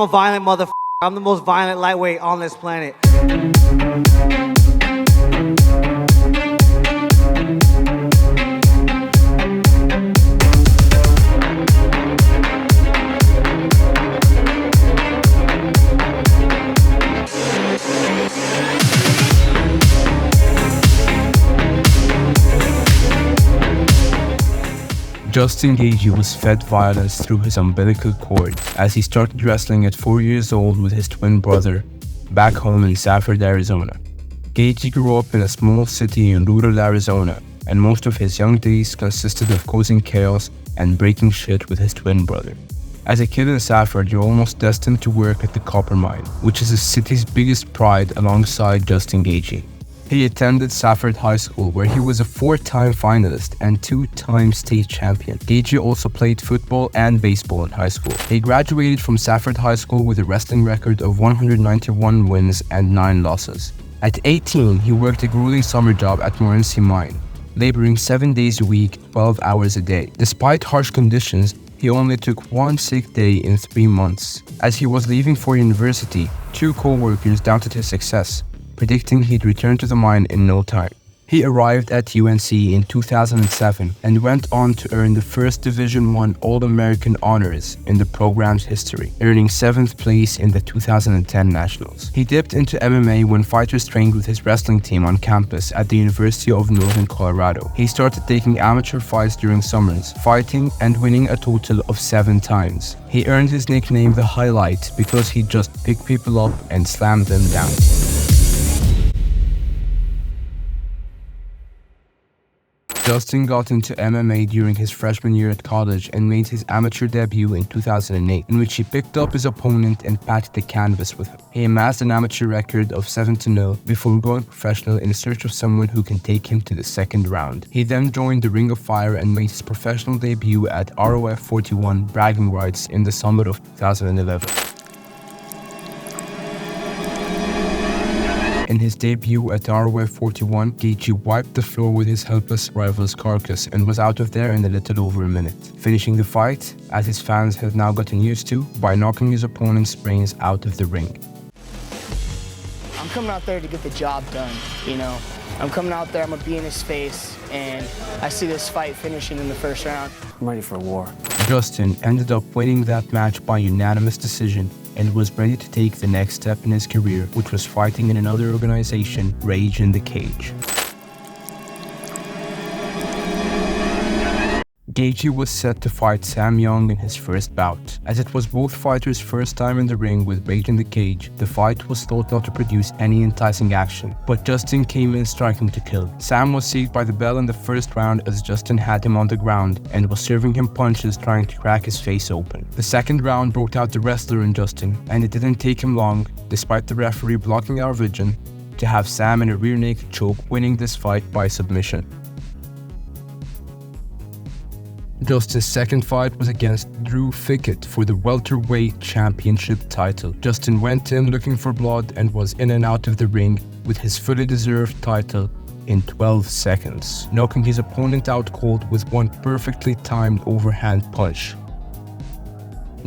I'm a violent motherfucker. I'm the most violent lightweight on this planet. Justin Gaethje was fed violence through his umbilical cord as he started wrestling at 4 years old with his twin brother back home in Safford, Arizona. Gaethje grew up in a small city in rural Arizona, and most of his young days consisted of causing chaos and breaking shit with his twin brother. As a kid in Safford, you're almost destined to work at the copper mine, which is the city's biggest pride alongside Justin Gaethje. He attended Safford High School, where he was a 4-time finalist and 2-time state champion. Gaethje also played football and baseball in high school. He graduated from Safford High School with a wrestling record of 191 wins and 9 losses. At 18, he worked a grueling summer job at Morenci Mine, laboring 7 days a week, 12 hours a day. Despite harsh conditions, he only took 1 sick day in 3 months. As he was leaving for university, 2 co-workers doubted his success, predicting he'd return to the mine in no time. He arrived at UNC in 2007 and went on to earn the first Division I All-American honors in the program's history, earning 7th place in the 2010 Nationals. He dipped into MMA when fighters trained with his wrestling team on campus at the University of Northern Colorado. He started taking amateur fights during summers, fighting and winning a total of 7 times. He earned his nickname The Highlight because he'd just pick people up and slam them down. Dustin got into MMA during his freshman year at college and made his amateur debut in 2008, in which he picked up his opponent and patted the canvas with him. He amassed an amateur record of 7-0 before going professional in search of someone who can take him to the second round. He then joined the Ring of Fire and made his professional debut at ROF 41 bragging rights in the summer of 2011. In his debut at ROF 41, Gaethje wiped the floor with his helpless rival's carcass and was out of there in a little over a minute, finishing the fight, as his fans have now gotten used to, by knocking his opponent's brains out of the ring. I'm coming out there to get the job done, you know. I'm coming out there, I'm gonna be in his face, and I see this fight finishing in the first round. I'm ready for war. Justin ended up winning that match by unanimous decision and was ready to take the next step in his career, which was fighting in another organization, Rage in the Cage. Gaethje was set to fight Sam Young in his first bout. As it was both fighters' first time in the ring with Rage in the Cage, the fight was thought not to produce any enticing action, but Justin came in striking to kill. Sam was seized by the bell in the first round as Justin had him on the ground and was serving him punches trying to crack his face open. The second round brought out the wrestler in Justin, and it didn't take him long, despite the referee blocking our vision, to have Sam in a rear naked choke, winning this fight by submission. Justin's second fight was against Drew Fickett for the welterweight championship title. Justin went in looking for blood and was in and out of the ring with his fully deserved title in 12 seconds, knocking his opponent out cold with one perfectly timed overhand punch.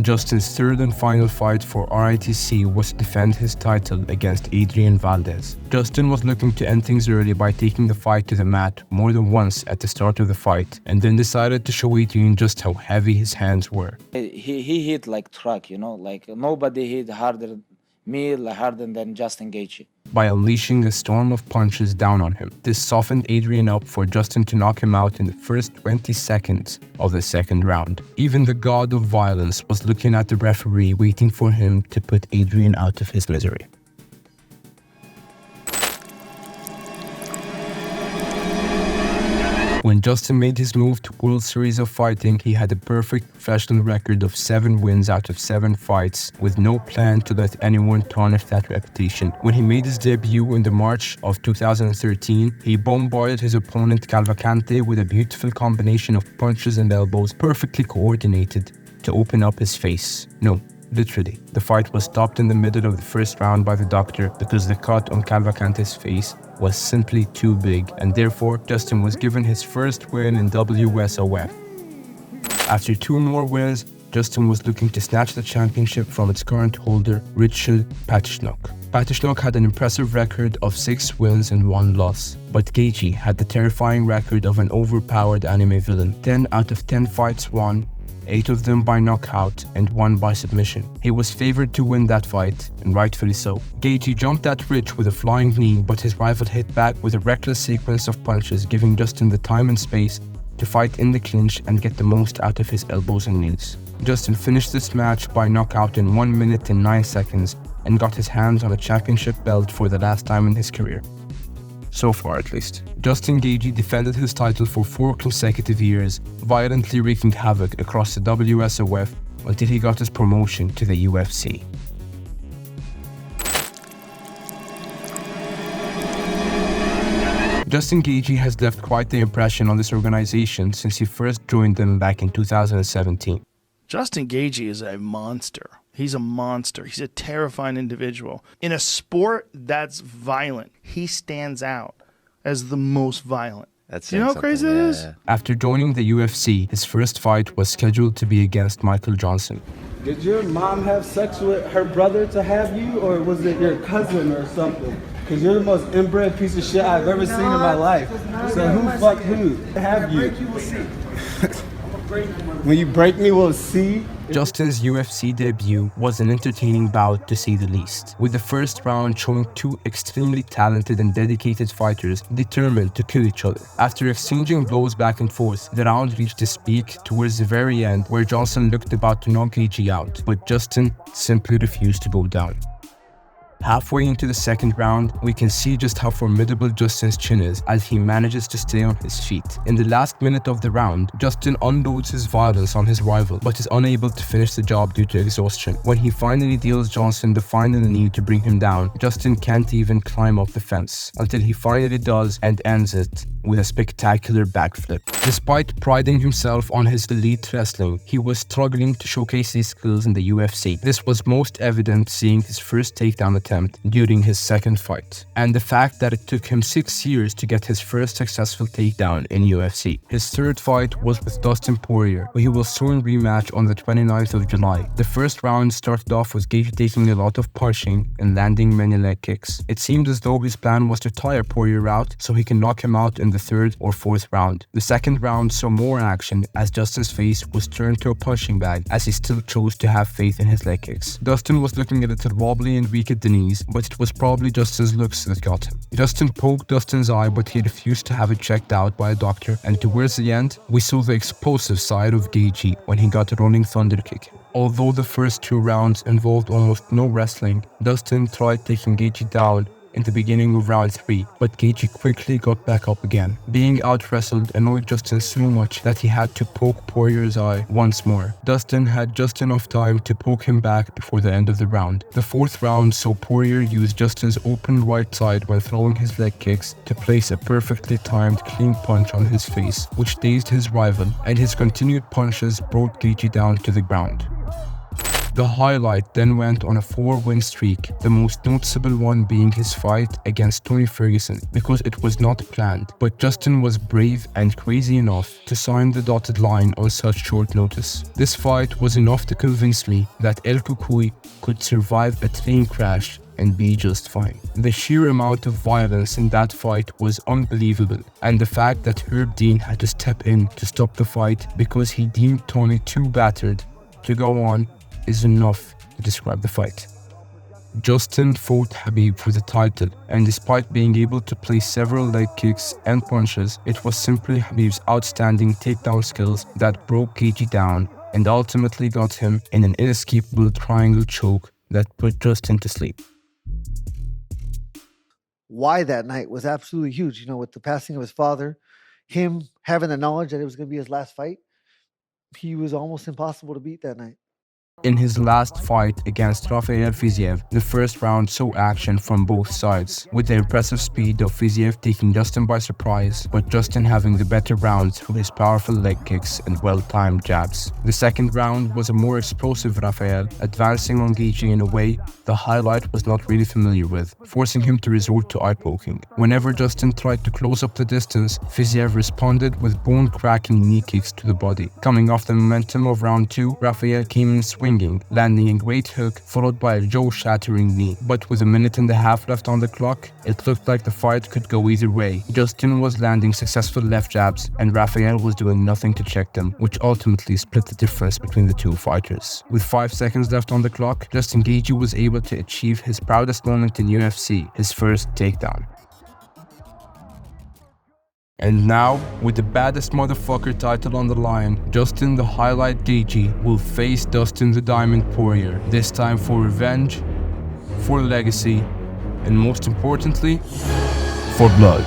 Justin's third and final fight for RITC was to defend his title against Adrian Valdez. Justin was looking to end things early by taking the fight to the mat more than once at the start of the fight, and then decided to show Adrian just how heavy his hands were. He hit like truck, you know, like nobody hit harder than Justin Gaethje. By unleashing a storm of punches down on him. This softened Adrian up for Justin to knock him out in the first 20 seconds of the second round. Even the god of violence was looking at the referee, waiting for him to put Adrian out of his misery. When Justin made his move to World Series of Fighting, he had a perfect professional record of 7 wins out of 7 fights, with no plan to let anyone tarnish that reputation. When he made his debut in the March of 2013, he bombarded his opponent Cavalcante with a beautiful combination of punches and elbows, perfectly coordinated, to open up his face. No, literally. The fight was stopped in the middle of the first round by the doctor because the cut on Cavalcante's face was simply too big, and therefore Justin was given his first win in WSOF. After 2 more wins, Justin was looking to snatch the championship from its current holder, Richard Patishnok. Patishnok had an impressive record of 6 wins and 1 loss, but Gaethje had the terrifying record of an overpowered anime villain. 10 out of 10 fights won, 8 of them by knockout and 1 by submission. He was favored to win that fight, and rightfully so. Gaethje jumped at Rich with a flying knee, but his rival hit back with a reckless sequence of punches, giving Justin the time and space to fight in the clinch and get the most out of his elbows and knees. Justin finished this match by knockout in 1 minute and 9 seconds and got his hands on a championship belt for the last time in his career. So far, at least. Justin Gaethje defended his title for 4 consecutive years, violently wreaking havoc across the WSOF until he got his promotion to the UFC. Justin Gaethje has left quite the impression on this organization since he first joined them back in 2017. Justin Gaethje is a monster. He's a monster. He's a terrifying individual. In a sport that's violent, he stands out as the most violent. You know how crazy that is? After joining the UFC, his first fight was scheduled to be against Michael Johnson. Did your mom have sex with her brother to have you, or was it your cousin or something? Because you're the most inbred piece of shit I've ever seen in my life. So who fucked who? Have you? When you break me, we'll see. Justin's UFC debut was an entertaining bout to say the least, with the first round showing 2 extremely talented and dedicated fighters determined to kill each other. After exchanging blows back and forth, the round reached its peak towards the very end, where Johnson looked about to knock Gaethje out, but Justin simply refused to go down. Halfway into the second round, we can see just how formidable Justin's chin is as he manages to stay on his feet. In the last minute of the round, Justin unloads his violence on his rival, but is unable to finish the job due to exhaustion. When he finally deals Johnson the final knee to bring him down, Justin can't even climb up the fence, until he finally does and ends it with a spectacular backflip. Despite priding himself on his elite wrestling, he was struggling to showcase his skills in the UFC. This was most evident seeing his first takedown attempt during his second fight, and the fact that it took him 6 years to get his first successful takedown in UFC. His third fight was with Dustin Poirier, who he will soon rematch on the 29th of July. The first round started off with Gaethje taking a lot of punching and landing many leg kicks. It seemed as though his plan was to tire Poirier out so he can knock him out in the 3rd or 4th round. The second round saw more action as Justin's face was turned to a punching bag as he still chose to have faith in his leg kicks. Dustin was looking a little wobbly and weak at the knees, but it was probably Justin's looks that got him. Justin poked Dustin's eye, but he refused to have it checked out by a doctor, and towards the end, we saw the explosive side of Gaethje when he got a running thunder kick. Although the first 2 rounds involved almost no wrestling, Dustin tried taking Gaethje down in the beginning of round 3, but Gaethje quickly got back up again. Being out-wrestled annoyed Justin so much that he had to poke Poirier's eye once more. Dustin had just enough time to poke him back before the end of the round. The 4th round saw Poirier use Justin's open right side when throwing his leg kicks to place a perfectly timed clean punch on his face, which dazed his rival, and his continued punches brought Gaethje down to the ground. The highlight then went on a 4-win streak, the most noticeable one being his fight against Tony Ferguson, because it was not planned, but Justin was brave and crazy enough to sign the dotted line on such short notice. This fight was enough to convince me that El Cucuy could survive a train crash and be just fine. The sheer amount of violence in that fight was unbelievable, and the fact that Herb Dean had to step in to stop the fight because he deemed Tony too battered to go on is enough to describe the fight. Justin fought Khabib for the title, and despite being able to place several leg kicks and punches, it was simply Khabib's outstanding takedown skills that broke Gaethje down and ultimately got him in an inescapable triangle choke that put Justin to sleep. Why that night was absolutely huge. You know, with the passing of his father, him having the knowledge that it was going to be his last fight, he was almost impossible to beat that night. In his last fight against Rafael Fiziev, the first round saw action from both sides, with the impressive speed of Fiziev taking Dustin by surprise, but Dustin having the better round through his powerful leg kicks and well-timed jabs. The second round was a more explosive Rafael, advancing on Gaethje in a way the highlight was not really familiar with, forcing him to resort to eye-poking. Whenever Dustin tried to close up the distance, Fiziev responded with bone-cracking knee kicks to the body. Coming off the momentum of round 2, Rafael came in swinging, landing a great hook followed by a jaw-shattering knee. But with a minute and a half left on the clock, it looked like the fight could go either way. Dustin was landing successful left jabs, and Rafael was doing nothing to check them, which ultimately split the difference between the two fighters. With 5 seconds left on the clock, Justin Gaethje was able to achieve his proudest moment in UFC, his first takedown. And now, with the baddest motherfucker title on the line, Justin the Highlight Gaethje will face Dustin the Diamond Poirier, this time for revenge, for legacy, and most importantly, for blood.